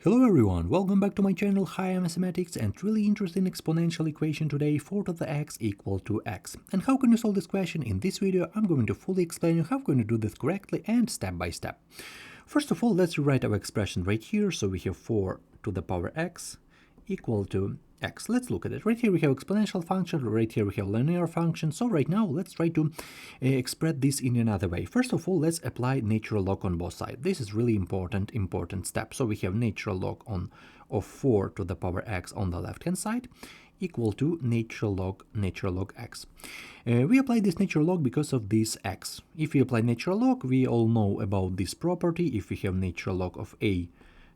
Hello everyone, welcome back to my channel Higher Mathematics and really interesting exponential equation today, 4 to the x equal to x. And how can you solve this question? In this video I'm going to fully explain you how I'm going to do this correctly and step by step. First of all, let's rewrite our expression right here. So we have 4 to the power x equal to x. Let's look at it. Right here we have exponential function, right here we have linear function. So right now let's try to express this in another way. First of all, let's apply natural log on both sides. This is really important step. So we have natural log of 4 to the power x on the left hand side equal to natural log x. We apply this natural log because of this x. If we apply natural log, we all know about this property. If we have natural log of a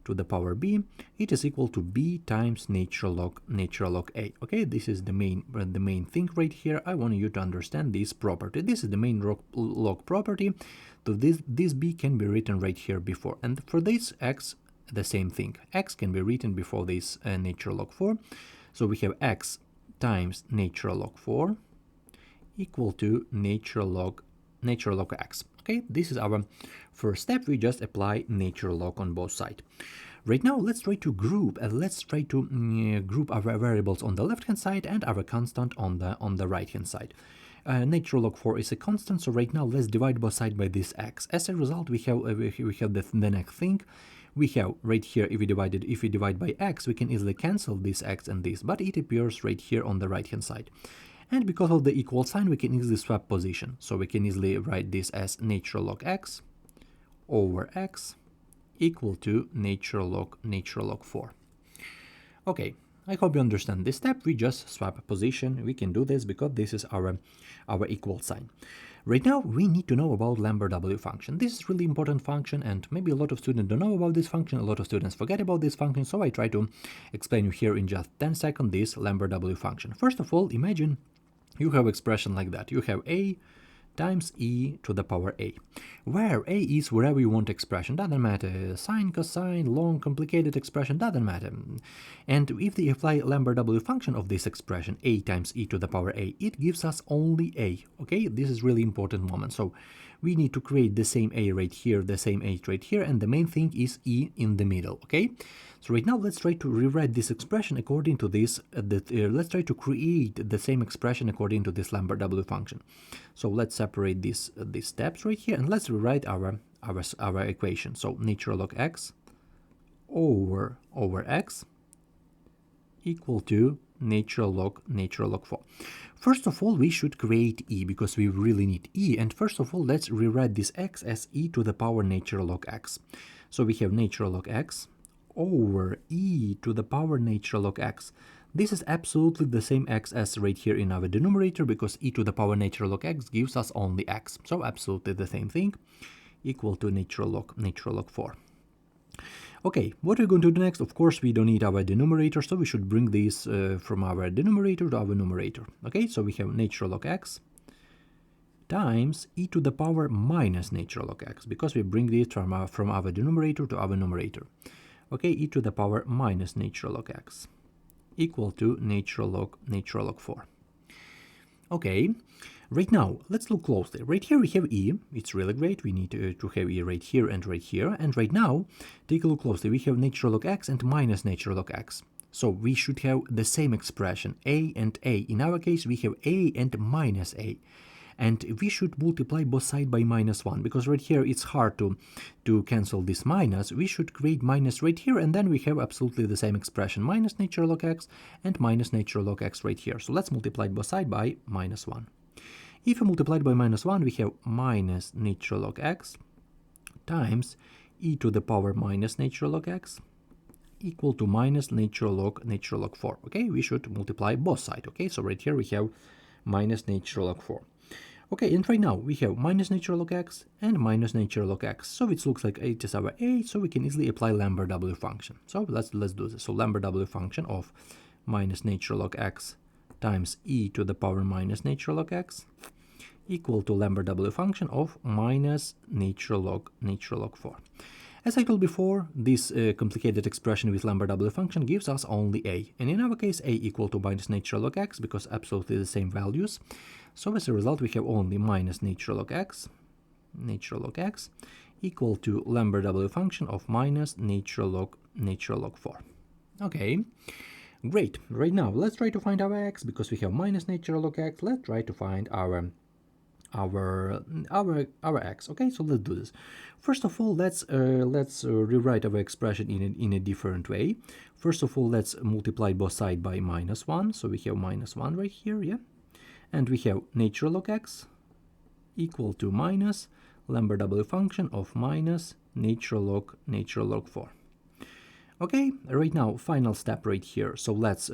to the power b, it is equal to b times natural log a. Okay, this is the main thing right here. I want you to understand this property. This is the main log property. So this b can be written right here before, and for this x the same thing. X can be written before this natural log 4. So we have x times natural log 4 equal to natural log x. Okay, this is our first step. We just apply natural log on both sides. Right now, let's try to group our variables on the left hand side and our constant on the right hand side. Natural log 4 is a constant, so right now let's divide both sides by this x. As a result, we have the next thing. We have right here, if we divide by x, we can easily cancel this x and this, but it appears right here on the right hand side. And because of the equal sign, we can easily swap position. So we can easily write this as natural log x over x equal to natural log 4. Okay, I hope you understand this step. We just swap position. We can do this because this is our equal sign. Right now, we need to know about Lambert W function. This is really important function, and maybe a lot of students don't know about this function. A lot of students forget about this function, so I try to explain you here in just 10 seconds this Lambert W function. First of all, imagine you have expression like that. You have a times e to the power a, where a is wherever you want expression, doesn't matter, sine, cosine, long, complicated expression, doesn't matter. And if they apply Lambert W function of this expression, a times e to the power a, it gives us only a. Okay, this is really important moment. So we need to create the same a right here, the same a right here, and the main thing is e in the middle. Okay, so right now let's try to rewrite this expression according to this. Let's try to create the same expression according to this Lambert W function. So let's separate these steps right here, and let's rewrite our equation. So natural log x over x equal to natural log 4. First of all, we should create e because we really need e. And first of all, let's rewrite this x as e to the power natural log x. So we have natural log x over e to the power natural log x. This is absolutely the same x as right here in our denominator because e to the power natural log x gives us only x. So absolutely the same thing, equal to natural log 4. Okay, what we're going to do next, of course, we don't need our denominator, so we should bring this from our denominator to our numerator. Okay, so we have natural log x times e to the power minus natural log x, because we bring this from our denominator to our numerator. Okay, e to the power minus natural log x equal to natural log 4. Okay, right now let's look closely. Right here we have e. It's really great. We need to have e right here and right here. And right now, take a look closely. We have natural log x and minus natural log x. So we should have the same expression, a and a. In our case, we have a and minus a. And we should multiply both sides by minus 1, because right here it's hard to cancel this minus. We should create minus right here, and then we have absolutely the same expression, minus natural log x and minus natural log x right here. So let's multiply both sides by minus 1. If we multiply by minus 1, we have minus natural log x times e to the power minus natural log x equal to minus natural log 4. Okay, we should multiply both sides. Okay, so right here we have minus natural log 4. Okay, and right now we have minus natural log x and minus natural log x. So it looks like it is our a, so we can easily apply Lambert W function. So let's do this. So Lambert W function of minus natural log x times e to the power minus natural log x equal to Lambert W function of minus natural log 4. As I told before, this complicated expression with Lambert W function gives us only a, and in our case a equal to minus natural log x because absolutely the same values. So as a result, we have only minus natural log x equal to Lambert W function of minus natural natural log 4. Okay, great. Right now, let's try to find our x, because we have minus natural log x. Let's try to find our x. Okay, so let's do this. First of all, let's rewrite our expression in a different way. First of all, let's multiply both sides by -1. So we have -1 right here, yeah, and we have natural log x equal to minus Lambert W function of minus natural log 4. Okay, right now, final step right here. So let's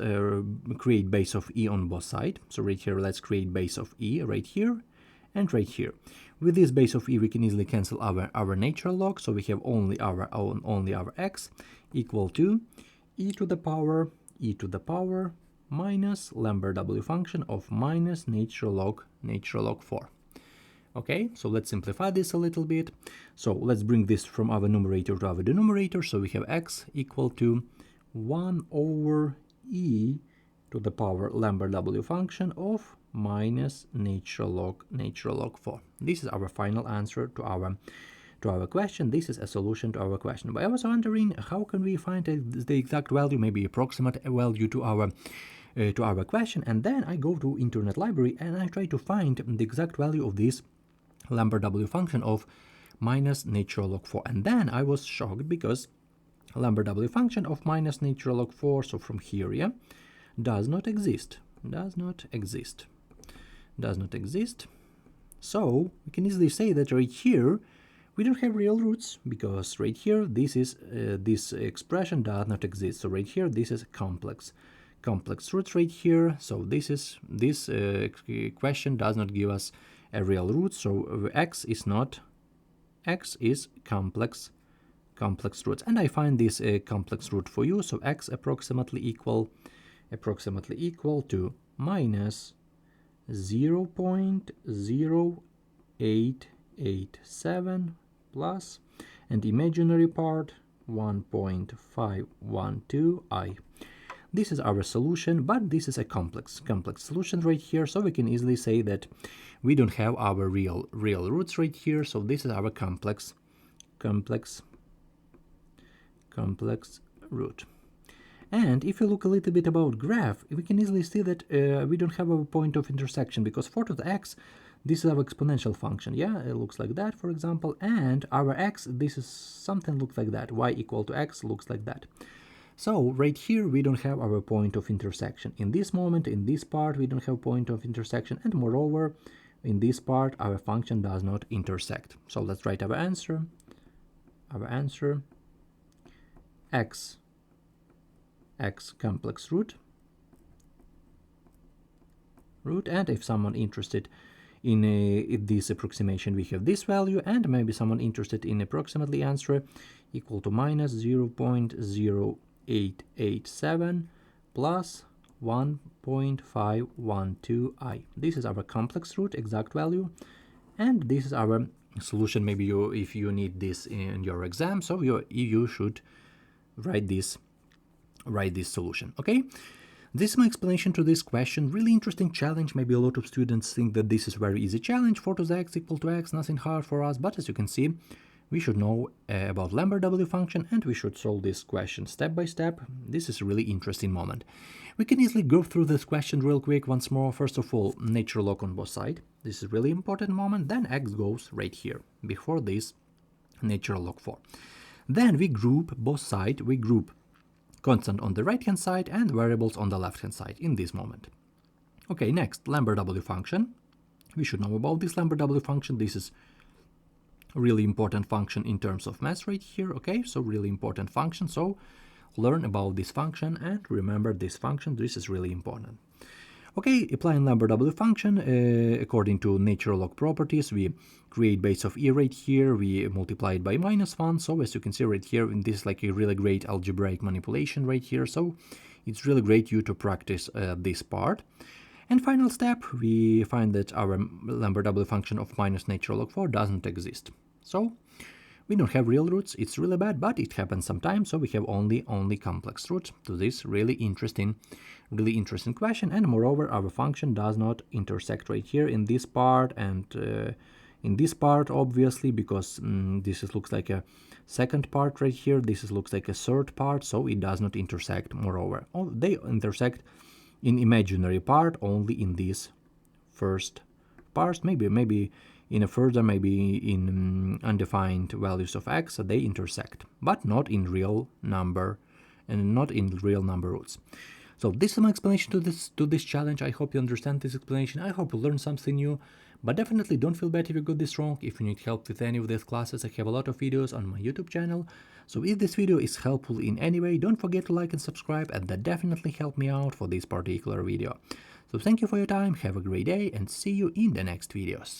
create base of e on both sides. So right here, let's create base of e right here and right here. With this base of e, we can easily cancel our natural log. So we have only our x equal to e to the power minus Lambert W function of minus natural log 4. Okay, so let's simplify this a little bit. So let's bring this from our numerator to our denominator. So we have x equal to 1 over e to the power Lambert W function of minus natural log 4. This is our final answer to our question. This is a solution to our question. But I was wondering, how can we find the exact value, maybe approximate value to our question? And then I go to Internet Library and I try to find the exact value of this Lambert W function of minus natural log 4. And then I was shocked, because Lambert W function of minus natural log 4, so from here, yeah, does not exist. So we can easily say that right here we don't have real roots, because right here this expression does not exist. So right here this is complex roots right here. So this question does not give us a real root. So x is complex roots, and I find this complex root for you. So x approximately equal to minus 0.0887 plus, and imaginary part 1.512i. This is our solution, but this is a complex solution right here, so we can easily say that we don't have our real roots right here. So this is our complex root. And if you look a little bit about graph, we can easily see that we don't have a point of intersection, because 4 to the x, this is our exponential function. Yeah, it looks like that, for example. And our x, this is something looks like that. Y equal to x looks like that. So right here, we don't have our point of intersection. In this moment, in this part, we don't have point of intersection. And moreover, in this part, our function does not intersect. So let's write our answer. X complex root. And if someone interested in this approximation, we have this value, and maybe someone interested in approximately answer equal to minus 0.0887 plus 1.512i. This is our complex root, exact value, and this is our solution. Maybe if you need this in your exam, so you should write this solution. Okay, this is my explanation to this question. Really interesting challenge. Maybe a lot of students think that this is very easy challenge. 4 to the x equal to x, nothing hard for us, but as you can see, we should know about Lambert W function, and we should solve this question step by step. This is a really interesting moment. We can easily go through this question real quick once more. First of all, natural log on both sides. This is a really important moment. Then x goes right here, before this natural log 4. Then we group both sides. We group constant on the right hand side and variables on the left hand side in this moment. Okay, next, Lambert W function. We should know about this Lambert W function. This is a really important function in terms of math right here. Okay, so really important function. So learn about this function and remember this function. This is really important. Okay, applying Lambert W function according to natural log properties, we create base of e right here, we multiply it by -1. So as you can see right here, this is like a really great algebraic manipulation right here. So it's really great you to practice this part. And final step, we find that our Lambert W function of minus natural log 4 doesn't exist. So we don't have real roots. It's really bad, but it happens sometimes. So we have only complex roots to this really interesting question. And moreover, our function does not intersect right here in this part and in this part, obviously, because looks like a second part right here, looks like a third part, so it does not intersect. Moreover, they intersect in imaginary part only in this first part, maybe in a further, maybe in undefined values of x, so they intersect, but not in real number and not in real number roots. So this is my explanation to this challenge. I hope you understand this explanation. I hope you learned something new. But definitely don't feel bad if you got this wrong. If you need help with any of these classes, I have a lot of videos on my YouTube channel. So if this video is helpful in any way, don't forget to like and subscribe, and that definitely helped me out for this particular video. So thank you for your time, have a great day, and see you in the next videos.